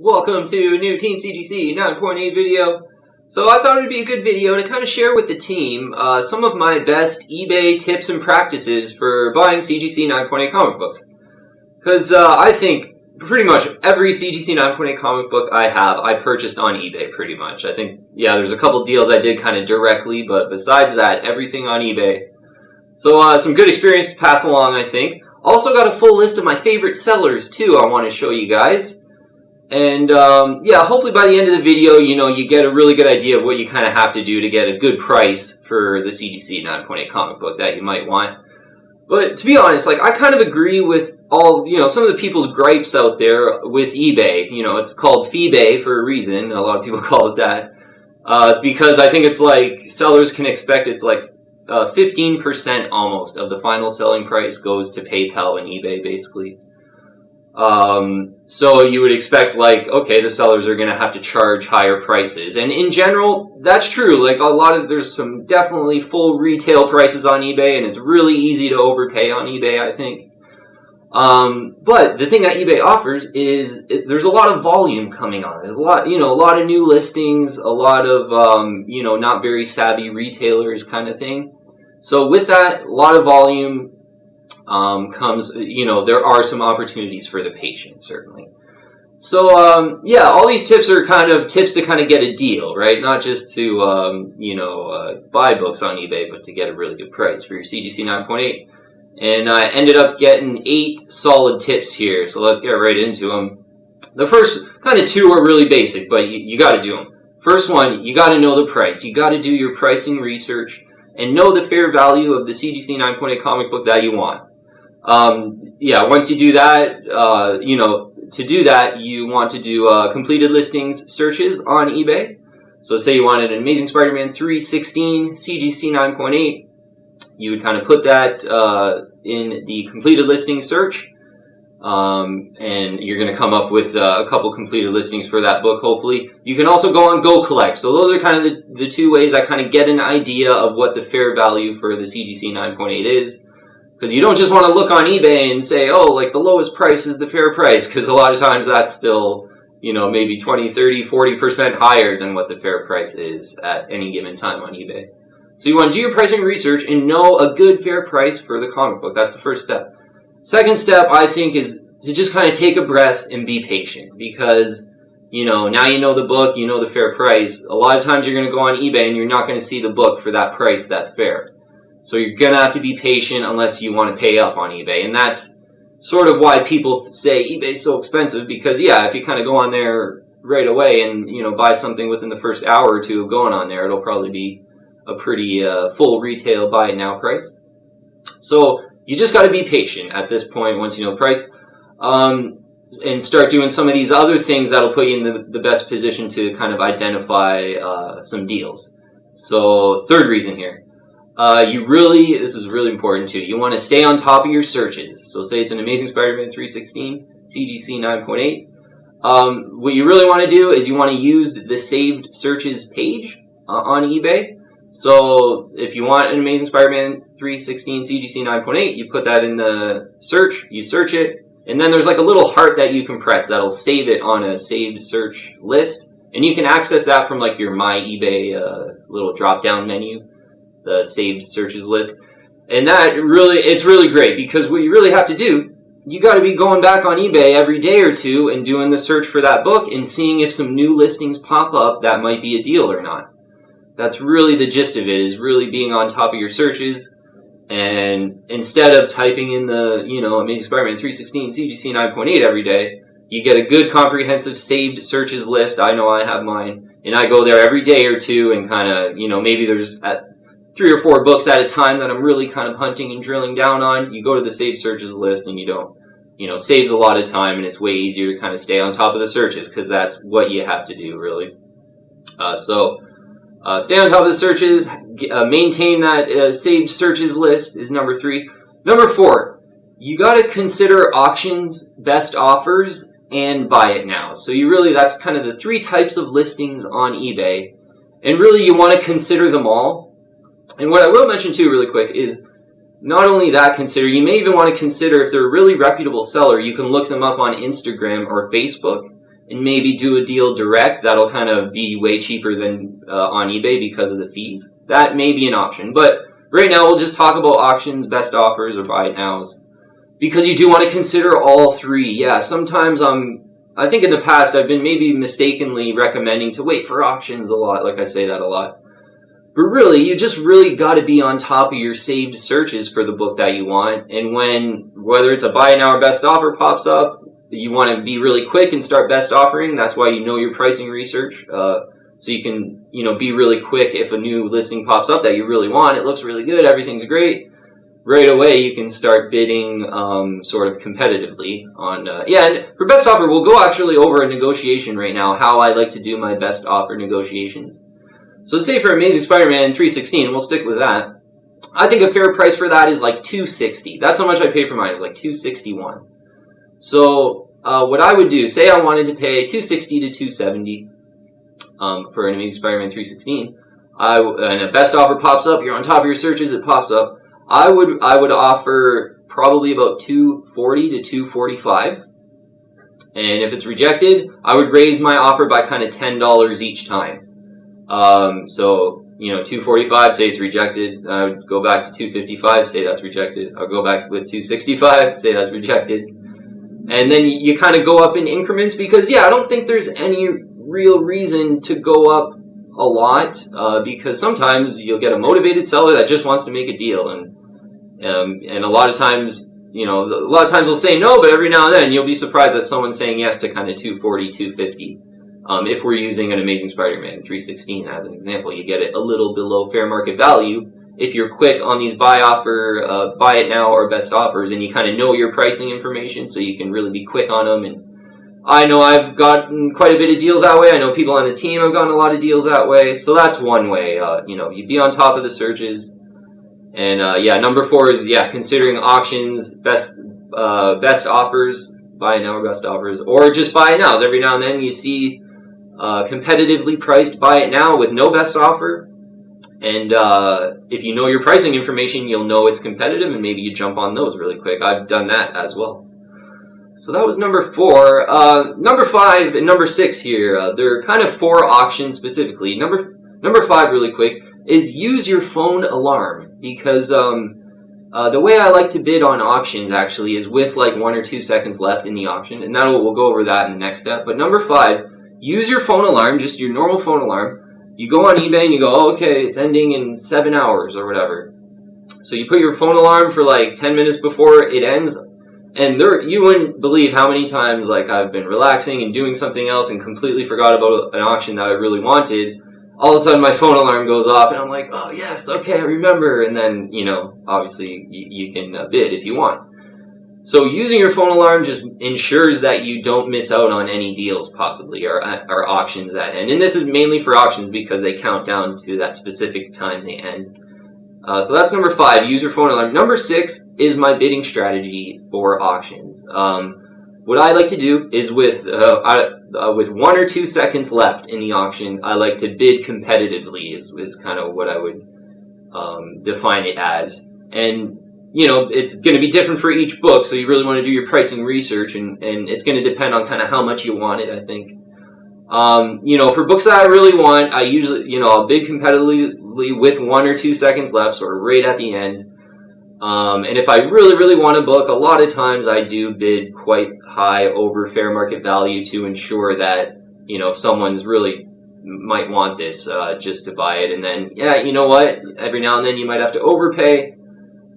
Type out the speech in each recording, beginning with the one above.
Welcome to a new Team CGC 9.8 video. So I thought it would be a good video to kind of share with the team some of my best eBay tips and practices for buying CGC 9.8 comic books. Because I think pretty much every CGC 9.8 comic book I purchased on eBay pretty much. I think, yeah, there's a couple deals I did kind of directly, but besides that, everything on eBay. So some good experience to pass along, I think. Also got a full list of my favorite sellers too I want to show you guys. And yeah, hopefully by the end of the video, you get a really good idea of what you kind of have to do to get a good price for the CGC 9.8 comic book that you might want. But to be honest, I kind of agree with all, some of the people's gripes out there with eBay. It's called Feebay for a reason. A lot of people call it that. It's because I think it's like sellers can expect it's like 15% almost of the final selling price goes to PayPal and eBay basically. So you would expect okay, the sellers are going to have to charge higher prices. And in general, that's true. There's some definitely full retail prices on eBay, and it's really easy to overpay on eBay, I think. But the thing that eBay offers is there's a lot of volume coming on. There's a lot of new listings, a lot of, not very savvy retailers kind of thing. So with that, a lot of volume, comes, there are some opportunities for the patient, certainly. So, yeah, all these tips are kind of tips to kind of get a deal, right? Not just to, buy books on eBay, but to get a really good price for your CGC 9.8. And I ended up getting 8 solid tips here, so let's get right into them. The first kind of 2 are really basic, but you got to do them. First one, you got to know the price. You got to do your pricing research and know the fair value of the CGC 9.8 comic book that you want. Yeah, once you do that, to do that, you want to do completed listings searches on eBay. So say you wanted an Amazing Spider-Man 316 CGC 9.8, you would kind of put that in the completed listings search, and you're going to come up with a couple completed listings for that book, hopefully. You can also go on gocollect. So those are kind of the 2 ways I kind of get an idea of what the fair value for the CGC 9.8 is. Because you don't just want to look on eBay and say, oh, the lowest price is the fair price, because a lot of times that's still, maybe 20, 30, 40% higher than what the fair price is at any given time on eBay. So you want to do your pricing research and know a good fair price for the comic book. That's the first step. Second step, I think, is to just kind of take a breath and be patient, because, now you know the book, you know the fair price. A lot of times you're going to go on eBay and you're not going to see the book for that price that's fair. So you're going to have to be patient unless you want to pay up on eBay. And that's sort of why people say eBay's so expensive, because, yeah, if you kind of go on there right away and, buy something within the first hour or 2 of going on there, it'll probably be a pretty full retail buy it now price. So you just got to be patient at this point once you know the price, and start doing some of these other things that'll put you in the best position to kind of identify some deals. So third reason here. This is really important too, you want to stay on top of your searches. So say it's an Amazing Spider-Man 316, CGC 9.8. What you really want to do is you want to use the saved searches page on eBay. So if you want an Amazing Spider-Man 316 CGC 9.8, you put that in the search, you search it, and then there's a little heart that you can press that'll save it on a saved search list. And you can access that from your My eBay little drop-down menu, the saved searches list. And it's really great, because what you really have to do, you got to be going back on eBay every day or 2 and doing the search for that book and seeing if some new listings pop up that might be a deal or not. That's really the gist of it, is really being on top of your searches. And instead of typing in the, Amazing Spider-Man 316 CGC 9.8 every day, you get a good comprehensive saved searches list. I know I have mine. And I go there every day or 2 and kind of, maybe there's 3 or 4 books at a time that I'm really kind of hunting and drilling down on. You go to the saved searches list and you don't, saves a lot of time, and it's way easier to kind of stay on top of the searches, because that's what you have to do, really. Stay on top of the searches, maintain that saved searches list is number 3. Number 4, you got to consider auctions, best offers, and buy it now. So that's kind of the 3 types of listings on eBay. And really you want to consider them all. And what I will mention too really quick is not only that, you may even want to consider, if they're a really reputable seller, you can look them up on Instagram or Facebook. and maybe do a deal direct that'll kind of be way cheaper than on eBay because of the fees. That may be an option, but right now we'll just talk about auctions, best offers, or buy it nows, because you do want to consider all three. Yeah, sometimes I think in the past I've been maybe mistakenly recommending to wait for auctions a lot, like I say that a lot. But really, you just really got to be on top of your saved searches for the book that you want, and whether it's a buy it now or best offer pops up, you want to be really quick and start best offering. That's why you know your pricing research, so you can be really quick if a new listing pops up that you really want. It looks really good, everything's great. Right away, you can start bidding sort of competitively on. And for best offer, we'll go actually over a negotiation right now. How I like to do my best offer negotiations. So say for Amazing Spider-Man 316, we'll stick with that. I think a fair price for that is like $260. That's how much I paid for mine. It was like $261. So what I would do, say I wanted to pay $260 to $270 for an Amazing Spider-Man 316, and a best offer pops up. You're on top of your searches. It pops up. I would offer probably about $240 to $245, and if it's rejected, I would raise my offer by kind of $10 each time. So $245, say it's rejected. I would go back to $255, say that's rejected. I'll go back with $265, say that's rejected. And then you kind of go up in increments because, I don't think there's any real reason to go up a lot because sometimes you'll get a motivated seller that just wants to make a deal. And a lot of times, they'll say no, but every now and then you'll be surprised that someone's saying yes to kind of $240, $250. If we're using an Amazing Spider-Man 316 as an example, you get it a little below fair market value if you're quick on these buy it now or best offers, and you kind of know your pricing information, so you can really be quick on them. And I know I've gotten quite a bit of deals that way. I know people on the team have gotten a lot of deals that way. So that's one way. You'd be on top of the searches. And number 4 is considering auctions, best offers, buy it now or best offers, or just buy it nows. Every now and then you see competitively priced buy it now with no best offer. And if you know your pricing information, you'll know it's competitive, and maybe you jump on those really quick. I've done that as well. So that was number 4. Number 5 and number 6 here, they're kind of for auctions specifically. Number 5, really quick, is use your phone alarm, because the way I like to bid on auctions actually is with like 1 or 2 seconds left in the auction, and we'll go over that in the next step. But number 5, use your phone alarm, just your normal phone alarm. You go on eBay and you go, oh, okay, it's ending in 7 hours or whatever. So you put your phone alarm for like 10 minutes before it ends, and you wouldn't believe how many times like I've been relaxing and doing something else and completely forgot about an auction that I really wanted. All of a sudden my phone alarm goes off and I'm like, oh yes, okay, I remember. And then, obviously you can bid if you want. So using your phone alarm just ensures that you don't miss out on any deals possibly or auctions that end. And this is mainly for auctions because they count down to that specific time they end. So that's number 5, use your phone alarm. Number 6 is my bidding strategy for auctions. What I like to do is with 1 or 2 seconds left in the auction, I like to bid competitively is kind of what I would define it as. And it's going to be different for each book, so you really want to do your pricing research, and it's going to depend on kind of how much you want it, I think. For books that I really want, I usually, I'll bid competitively with 1 or 2 seconds left, sort of right at the end. And if I really, really want a book, a lot of times I do bid quite high over fair market value to ensure that, if someone's really might want this, just to buy it. And then, you know what? Every now and then you might have to overpay,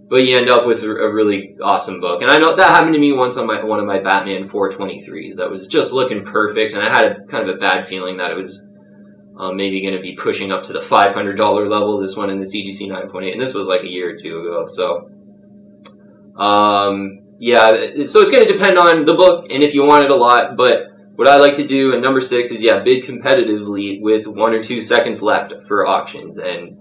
but you end up with a really awesome book. And I know that happened to me once on one of my Batman 423s that was just looking perfect, and I had kind of a bad feeling that it was maybe going to be pushing up to the $500 level, this one in the CGC 9.8, and this was like a year or 2 ago. So, so it's going to depend on the book and if you want it a lot, but what I like to do in number 6 is, bid competitively with 1 or 2 seconds left for auctions. And,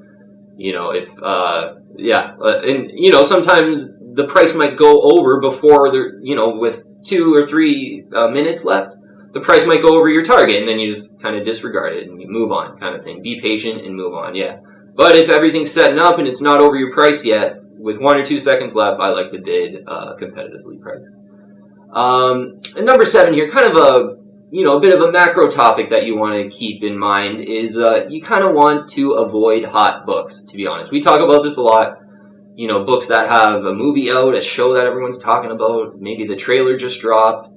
sometimes the price might go over before with 2 or 3 minutes left, the price might go over your target, and then you just kind of disregard it and you move on, kind of thing. Be patient and move on, But if everything's setting up and it's not over your price yet, with 1 or 2 seconds left, I like to bid competitively priced. And number 7 here, kind of a bit of a macro topic that you want to keep in mind is you kind of want to avoid hot books, to be honest. We talk about this a lot. Books that have a movie out, a show that everyone's talking about, maybe the trailer just dropped.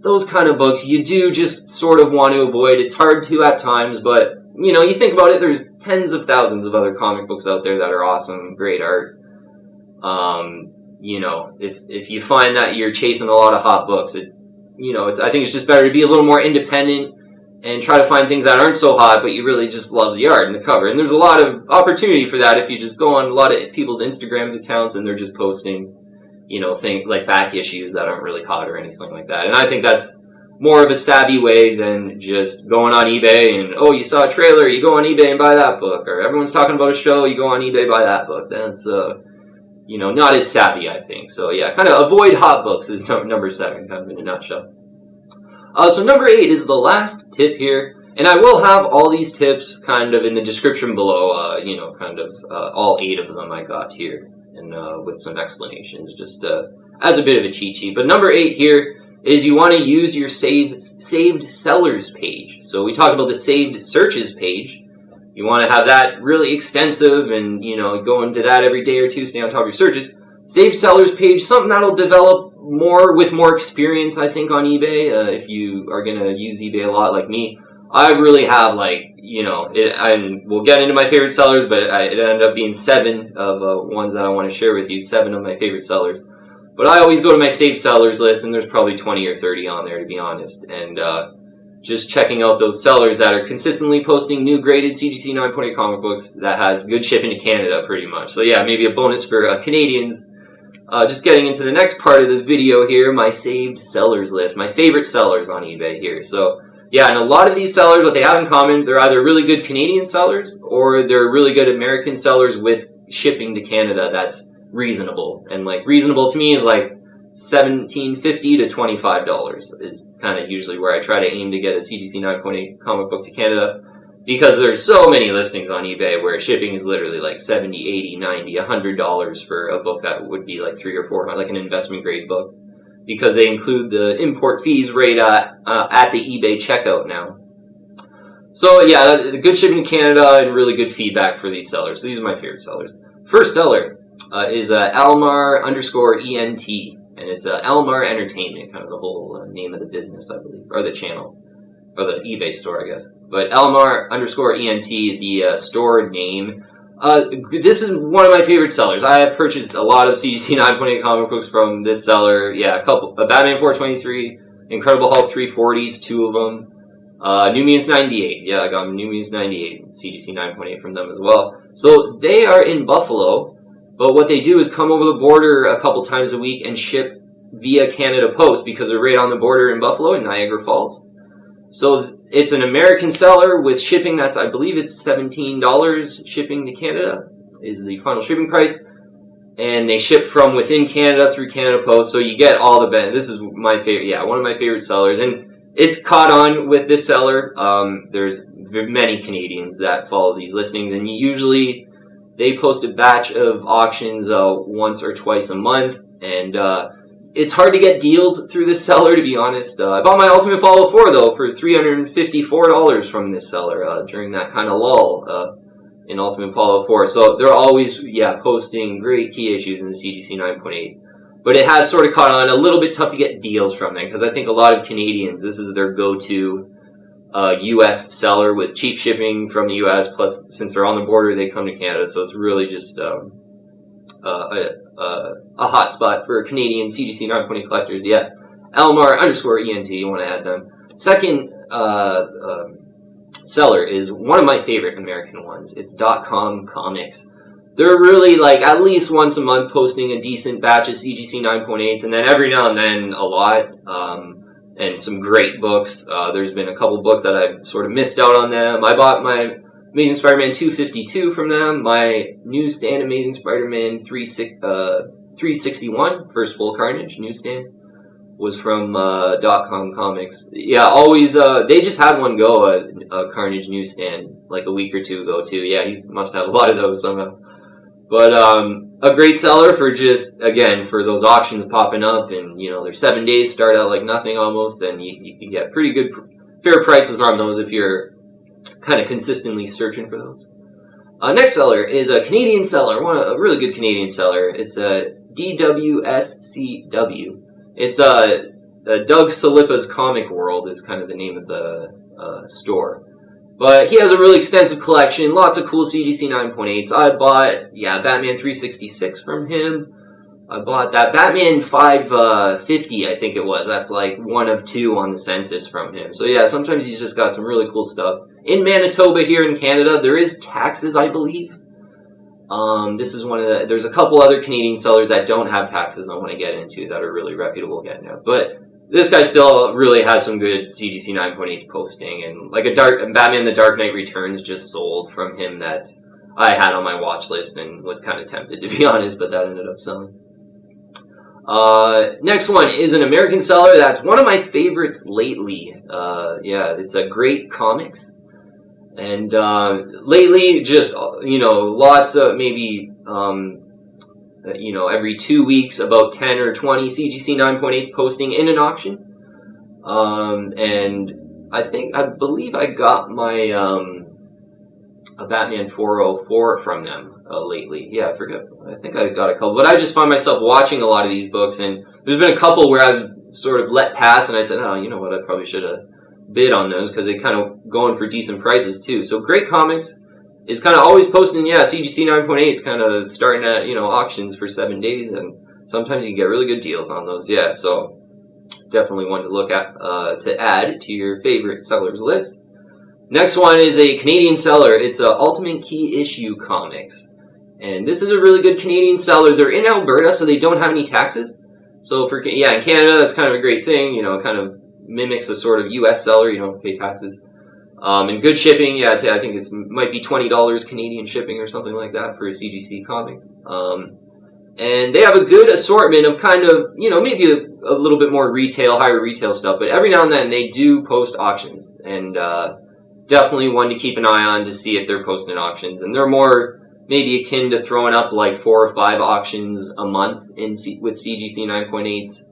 Those kind of books you do just sort of want to avoid. It's hard to at times, but, you think about it, there's tens of thousands of other comic books out there that are awesome, great art. If you find that you're chasing a lot of hot books, I think it's just better to be a little more independent and try to find things that aren't so hot, but you really just love the art and the cover. And there's a lot of opportunity for that if you just go on a lot of people's Instagrams accounts and they're just posting, things like back issues that aren't really hot or anything like that. And I think that's more of a savvy way than just going on eBay and, oh, you saw a trailer, you go on eBay and buy that book. Or everyone's talking about a show, you go on eBay, buy that book. That's, not as savvy, I think. So, yeah, kind of avoid hot books is number 7, kind of in a nutshell. So number 8 is the last tip here, and I will have all these tips kind of in the description below, all 8 of them I got here, and with some explanations, just as a bit of a cheat sheet. But number 8 here is you want to use your saved sellers page. So we talked about the saved searches page. You want to have that really extensive and, go into that every day or two, stay on top of your searches. Saved sellers page, something that'll develop with more experience, I think, on eBay. If you are going to use eBay a lot like me, I really have, and we'll get into my favorite sellers, but it ended up being 7 of ones that I want to share with you, 7 of my favorite sellers. But I always go to my saved sellers list, and there's probably 20 or 30 on there, to be honest. And just checking out those sellers that are consistently posting new graded CGC 9.8 comic books that has good shipping to Canada, pretty much. So yeah, maybe a bonus for Canadians. Just getting into the next part of the video here, my saved sellers list, my favorite sellers on eBay here. So yeah, and a lot of these sellers, what they have in common, they're either really good Canadian sellers or they're really good American sellers with shipping to Canada that's reasonable. And reasonable to me is $17.50 to $25 is kind of usually where I try to aim to get a CGC 9.8 comic book to Canada. Because there's so many listings on eBay where shipping is literally $70, $80, $90, $100 for a book that would be $300 or $400, like an investment grade book, because they include the import fees right at the eBay checkout now. So yeah, the good shipping to Canada and really good feedback for these sellers. So these are my favorite sellers. First seller is Almar_ENT, and it's Almar Entertainment, kind of the whole name of the business, I believe, or the channel. Or the eBay store, I guess. But Almar_ENT, the store name. This is one of my favorite sellers. I have purchased a lot of CGC 9.8 comic books from this seller. Yeah, a Batman 423, Incredible Hulk 340s, 2 of them. New Mutants 98. Yeah, I got New Mutants 98, CGC 9.8 from them as well. So they are in Buffalo, but what they do is come over the border a couple times a week and ship via Canada Post because they're right on the border in Buffalo in Niagara Falls. So it's an American seller with shipping that's, I believe it's $17 shipping to Canada is the final shipping price. And they ship from within Canada through Canada Post. So you get all the benefits. This is my favorite, one of my favorite sellers. And it's caught on with this seller. There's many Canadians that follow these listings. And usually they post a batch of auctions once or twice a month. And it's hard to get deals through this seller, to be honest. I bought my Ultimate Fallout 4, though, for $354 from this seller during that kind of lull in Ultimate Fallout 4. So they're always, posting great key issues in the CGC 9.8. But it has sort of caught on. A little bit tough to get deals from them, because I think a lot of Canadians, this is their go-to U.S. seller with cheap shipping from the U.S. Plus, since they're on the border, they come to Canada. So it's really just a hot spot for Canadian CGC 9.8 collectors. Yeah, Almar_ENT, you want to add them. Second seller is one of my favorite American ones. It's .com Comics. They're really, at least once a month posting a decent batch of CGC 9.8s, and then every now and then a lot, and some great books. There's been a couple books that I've sort of missed out on them. I bought my Amazing Spider-Man 252 from them. My newsstand Amazing Spider-Man 361, First Full Carnage newsstand, was from .com Comics. Yeah, always, they just had one go, a Carnage newsstand, a week or two ago, too. Yeah, he must have a lot of those somehow. But a great seller for just, again, for those auctions popping up, and, their 7 days start out like nothing almost, and you can get pretty good fair prices on those if you're kind of consistently searching for those. Next seller is a Canadian seller, a really good Canadian seller. It's a DWSCW. It's Doug Salipa's Comic World is kind of the name of the store. But he has a really extensive collection, lots of cool CGC 9.8s. I bought, Batman 366 from him. I bought that Batman 550, I think it was. That's like one of two on the census from him. So yeah, sometimes he's just got some really cool stuff. In Manitoba here in Canada, there is taxes, I believe. This is there's a couple other Canadian sellers that don't have taxes I want to get into that are really reputable getting out. But this guy still really has some good CGC 9.8 posting, and like Batman The Dark Knight Returns just sold from him that I had on my watch list and was kind of tempted, to be honest, but that ended up selling. Next one is an American seller that's one of my favorites lately. It's a Great Comics. And lately, just, lots of maybe, every 2 weeks, about 10 or 20 CGC 9.8s posting in an auction. And I believe I got my a Batman 404 from them lately. Yeah, I forget. I think I got a couple. But I just find myself watching a lot of these books, and there's been a couple where I've sort of let pass, and I said, oh, you know what, I probably should have bid on those, because they kind of going for decent prices, too. So Great Comics is kind of always posting, CGC 9.8 is kind of starting at, auctions for 7 days, and sometimes you can get really good deals on those. Yeah, so definitely one to look at, to add to your favorite sellers list. Next one is a Canadian seller. It's Ultimate Key Issue Comics. And this is a really good Canadian seller. They're in Alberta, so they don't have any taxes. So in Canada, that's kind of a great thing, kind of mimics a sort of U.S. seller. You don't pay taxes. And good shipping, I think might be $20 Canadian shipping or something like that for a CGC comic. And they have a good assortment of kind of, maybe a little bit more higher retail stuff. But every now and then they do post auctions. And definitely one to keep an eye on to see if they're posting auctions. And they're more maybe akin to throwing up like 4 or 5 auctions a month with CGC 9.8s.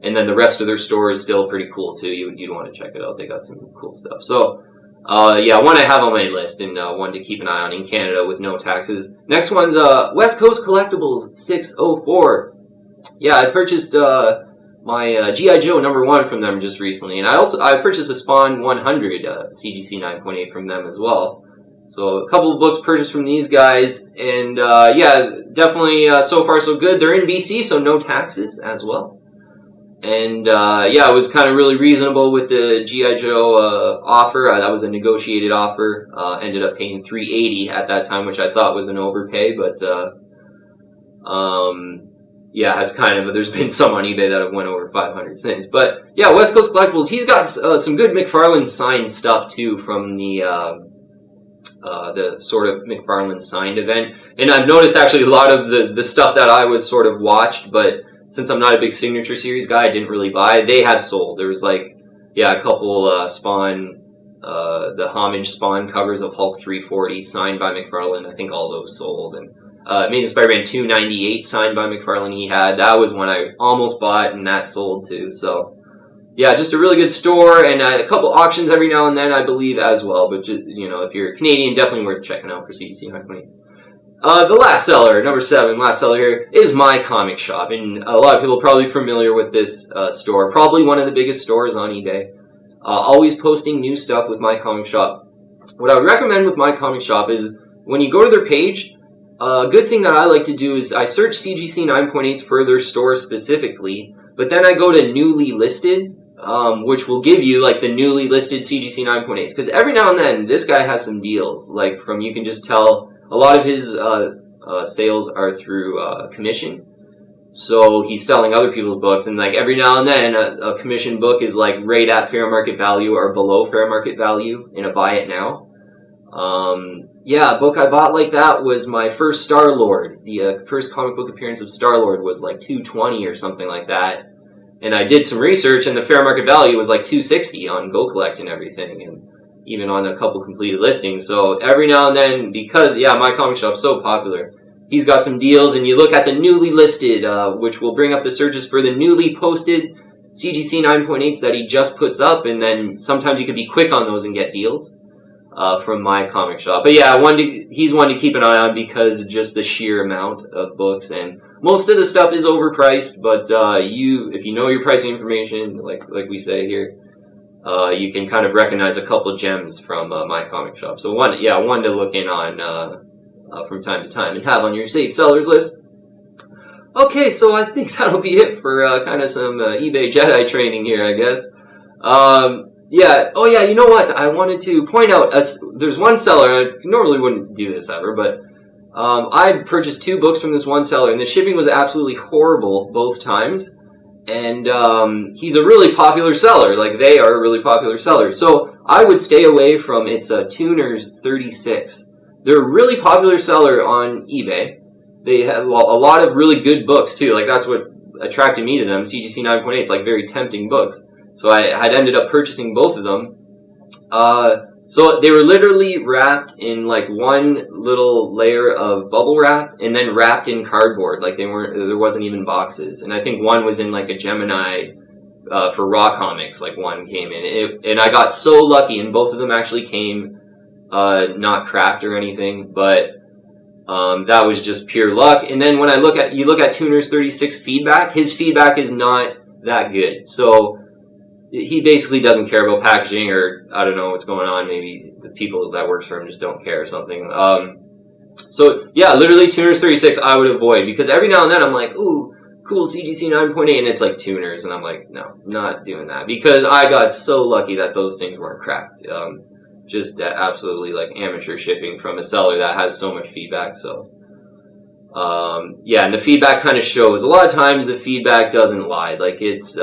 And then the rest of their store is still pretty cool too. You'd want to check it out. They got some cool stuff. So, one I have on my list and one to keep an eye on in Canada with no taxes. Next one's West Coast Collectibles 604. Yeah, I purchased my G.I. Joe #1 from them just recently. And I purchased a Spawn 100 CGC 9.8 from them as well. So a couple of books purchased from these guys. And definitely so far so good. They're in BC, so no taxes as well. And it was kind of really reasonable with the G.I. Joe offer. That was a negotiated offer. Ended up paying $380 at that time, which I thought was an overpay. But there's been some on eBay that have went over $500 since. But yeah, West Coast Collectibles. He's got some good McFarlane signed stuff too from the sort of McFarlane signed event. And I've noticed actually a lot of the stuff that I was sort of watched, but since I'm not a big Signature Series guy, I didn't really buy. They have sold. There was a couple Spawn, the homage Spawn covers of Hulk 340 signed by McFarlane. I think all those sold. And Amazing Spider-Man 298 signed by McFarlane he had. That was one I almost bought, and that sold too. So, yeah, just a really good store, and a couple auctions every now and then, I believe, as well. But, if you're Canadian, definitely worth checking out for CGC 9.8. The last seller, number 7, last seller here, is My Comic Shop. And a lot of people are probably familiar with this store. Probably one of the biggest stores on eBay. Always posting new stuff with My Comic Shop. What I would recommend with My Comic Shop is when you go to their page, a good thing that I like to do is I search CGC 9.8s for their store specifically, but then I go to newly listed, which will give you like the newly listed CGC 9.8s. Because every now and then, this guy has some deals. You can just tell a lot of his sales are through commission. So he's selling other people's books, and every now and then a commission book is right at fair market value or below fair market value in a buy it now. A book I bought like that was my first Star-Lord. The first comic book appearance of Star-Lord was $220 or something like that. And I did some research, and the fair market value was $260 on gocollect and everything, and even on a couple completed listings. So every now and then, because My Comic Shop's so popular, he's got some deals, and you look at the newly listed, which will bring up the searches for the newly posted CGC 9.8s that he just puts up, and then sometimes you could be quick on those and get deals from my comic shop. But yeah, he's one to keep an eye on because just the sheer amount of books, and most of the stuff is overpriced. But if you know your pricing information, like we say here, you can kind of recognize a couple gems from my comic shop. So one to look in on from time to time and have on your safe sellers list. Okay, so I think that'll be it for kind of some eBay Jedi training here, I guess. Yeah. Oh, yeah. You know what? I wanted to point out. There's one seller. I normally wouldn't do this ever, but I purchased 2 books from this one seller, and the shipping was absolutely horrible both times. And he's a really popular seller. Like, they are a really popular seller. So I would stay away from Tuners 36. They're a really popular seller on eBay. They have a lot of really good books too. Like, that's what attracted me to them. CGC 9.8. It's like very tempting books. So I had ended up purchasing both of them. So they were literally wrapped in like one little layer of bubble wrap and then wrapped in cardboard. Like there wasn't even boxes. And I think one was in like a Gemini for Raw Comics. Like one came in, and I got so lucky, and both of them actually came not cracked or anything, but that was just pure luck. And then when you look at Tuners 36 feedback, his feedback is not that good. So he basically doesn't care about packaging, or I don't know what's going on. Maybe the people that works for him just don't care or something. So yeah, literally Tuners 36 I would avoid, because every now and then I'm like, ooh, cool, CGC 9.8, and it's like Tuners, and I'm like, no, not doing that, because I got so lucky that those things weren't cracked. Just absolutely like amateur shipping from a seller that has so much feedback. So yeah, and the feedback kind of shows. A lot of times the feedback doesn't lie. Like, it's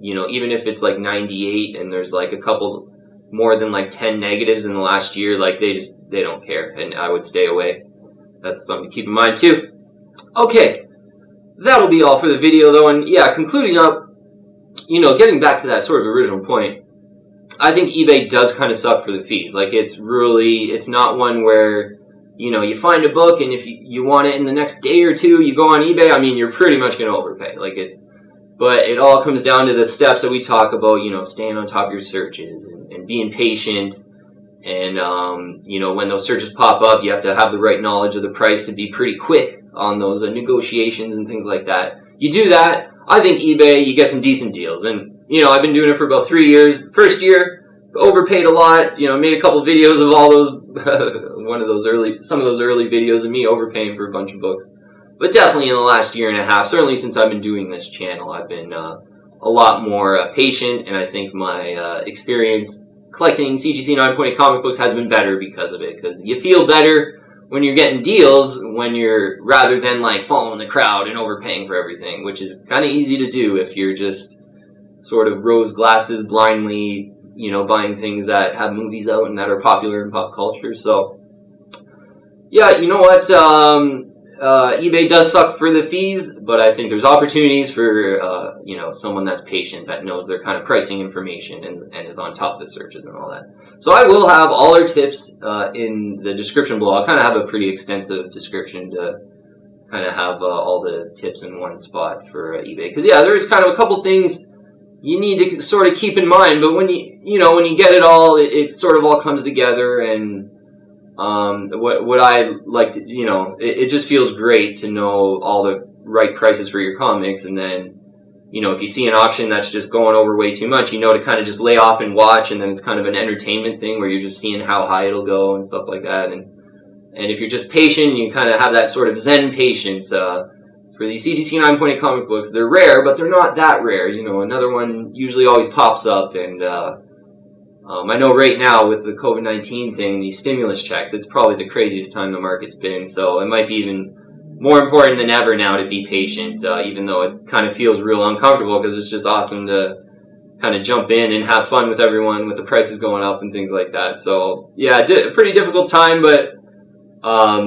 even if it's like 98 and there's like a couple more than like 10 negatives in the last year, like they don't care, and I would stay away. That's something to keep in mind too. Okay, that'll be all for the video though. And yeah, concluding up, getting back to that sort of original point, I think eBay does kind of suck for the fees. Like, it's not one where, you find a book, and if you want it in the next day or two, you go on eBay, I mean, you're pretty much going to overpay. But it all comes down to the steps that we talk about, staying on top of your searches and being patient. And, when those searches pop up, you have to have the right knowledge of the price to be pretty quick on those negotiations and things like that. You do that, I think eBay, you get some decent deals. And, I've been doing it for about 3 years. First year, overpaid a lot, made a couple videos of all those, some of those early videos of me overpaying for a bunch of books. But definitely in the last year and a half, certainly since I've been doing this channel, I've been a lot more patient, and I think my experience collecting CGC 9.8 comic books has been better because of it, because you feel better when you're getting deals rather than like following the crowd and overpaying for everything, which is kind of easy to do if you're just sort of rose glasses blindly, buying things that have movies out and that are popular in pop culture. So yeah, you know what? eBay does suck for the fees, but I think there's opportunities for, someone that's patient, that knows their kind of pricing information and is on top of the searches and all that. So I will have all our tips in the description below. I'll kind of have a pretty extensive description to kind of have all the tips in one spot for eBay. Because, yeah, there's kind of a couple things you need to sort of keep in mind, but when you get it all, it sort of all comes together. And what I like to, it just feels great to know all the right prices for your comics. And then, if you see an auction that's just going over way too much, to kind of just lay off and watch, and then it's kind of an entertainment thing where you're just seeing how high it'll go and stuff like that. And if you're just patient, you kind of have that sort of Zen patience, for these CGC 9.8 comic books, they're rare, but they're not that rare. Another one usually always pops up, and I know right now with the COVID-19 thing, these stimulus checks, it's probably the craziest time the market's been. So it might be even more important than ever now to be patient, even though it kind of feels real uncomfortable, because it's just awesome to kind of jump in and have fun with everyone with the prices going up and things like that. So yeah, a pretty difficult time, but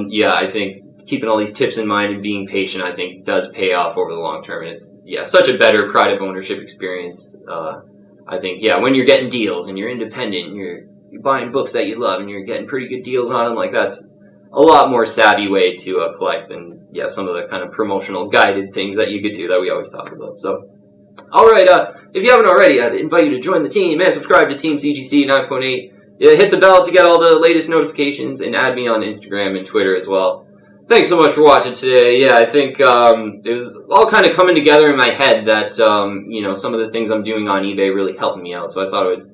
yeah, I think keeping all these tips in mind and being patient, I think, does pay off over the long term. And it's, such a better pride of ownership experience. I think, when you're getting deals and you're independent and you're buying books that you love and you're getting pretty good deals on them, like, that's a lot more savvy way to collect than, some of the kind of promotional guided things that you could do that we always talk about. So, Alright, if you haven't already, I'd invite you to join the team and subscribe to Team CGC 9.8. Yeah, hit the bell to get all the latest notifications and add me on Instagram and Twitter as well. Thanks so much for watching today. Yeah, I think it was all kind of coming together in my head that, some of the things I'm doing on eBay really helped me out. So I thought I would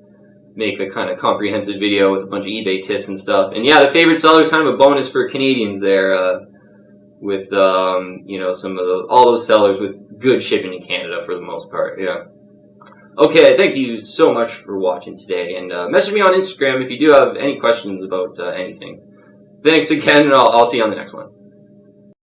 make a kind of comprehensive video with a bunch of eBay tips and stuff. And yeah, the favorite seller is kind of a bonus for Canadians there, with, some of all those sellers with good shipping in Canada for the most part. Yeah. Okay, thank you so much for watching today, and message me on Instagram if you do have any questions about anything. Thanks again, and I'll see you on the next one.